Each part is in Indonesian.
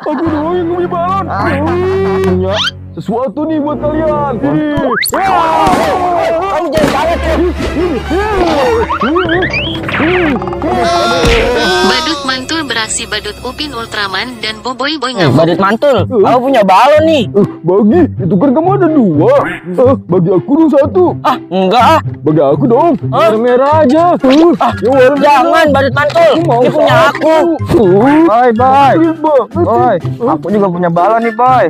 Aku doang yang punya balon. Punya sesuatu nih buat kalian. Kamu jangan kaget ya. Badut mantul beraksi badut Upin Ultraman dan Boboiboy Boy ngamuk. Badut mantul, kamu punya balon nih. Bagi, itu kan kamu ada 2. Bagi aku dong 1. Ah, enggak ah. Bagi aku dong. Merah aja. Jangan badut mantul. Ini punya aku. Boy, boy, aku juga punya balon nih, boy.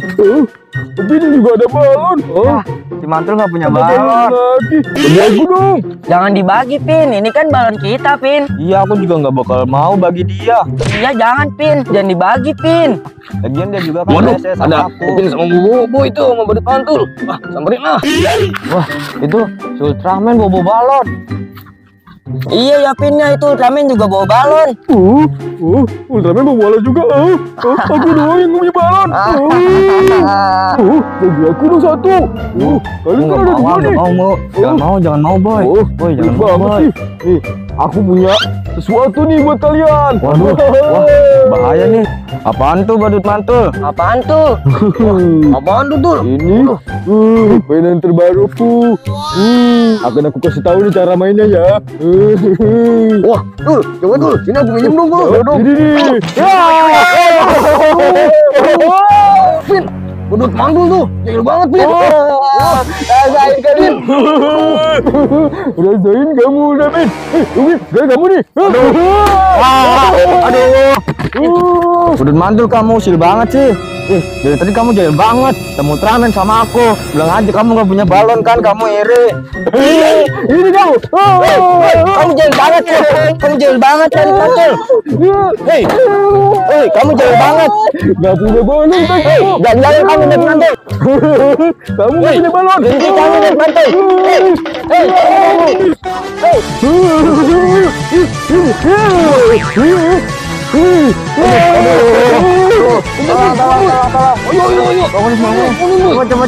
Tapi ini juga ada balon. Si mantul nggak punya Balon balon. lagi. Bagi aku dong. Jangan dibagi, Pin. Ini kan balon kita, Pin. Iya, aku juga nggak bakal mau bagi dia. Iya, jangan, Pin. Jangan dibagi, Pin. Lagian dia juga kan Waduh, rese sama ada aku. Upin sama Bobo itu sama badut mantul. Samperin lah. Wah, itu si Ultraman bawa balon. Iya ya, Pin ya, itu Ultraman juga bawa balon. Ultraman bawa balon juga. Aku doang yang punya balon. Bagi aku dong 1. Kalian kan ada 2 nih. Jangan mau, boy. Boy, jangan mau, boy. Nih, aku punya sesuatu nih buat kalian. Waduh, wah, bahaya nih. Apaan tuh badut mantul? Apaan tuh? Apaan tuh, Tul? Ini mainan terbaruku. Akan aku kasih tahu nih cara mainnya ya. Wah, Tul, coba Tul. Sini aku minjem dong, Tul. Ini nih. Pin, badut mantul tuh. Jahil banget, Pin. Rasain kalian. Rasain kamu, David. Umi, gak kamu nih. Aduh. Badut mantul kamu sil banget sih. Dari tadi kamu jahil banget. Temu Ultraman sama aku. Bilang aja kamu gak punya balon kan, kamu iri. Ini kamu. Kamu jahil banget ya. Kamu jahil banget, Badut mantul. Hei, kamu jahil banget. Gak punya balon kan kamu. Jangan kamu Badut mantul. Kamu gak punya balon. Berhenti kamu Badut mantul.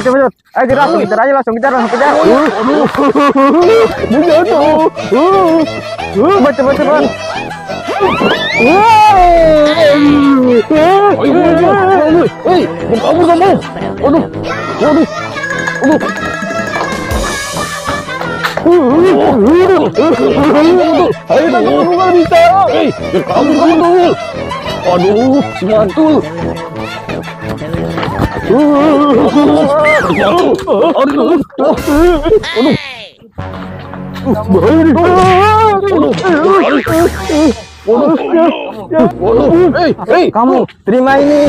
Cepet. Ayo kita langsung kejar aja, langsung kejar. Cepet. Kabur kamu. Waduh. Ayo kamu nggak bisa. Kabur kamu tuh. Aduh, si mantul. Hei, kamu terima ini.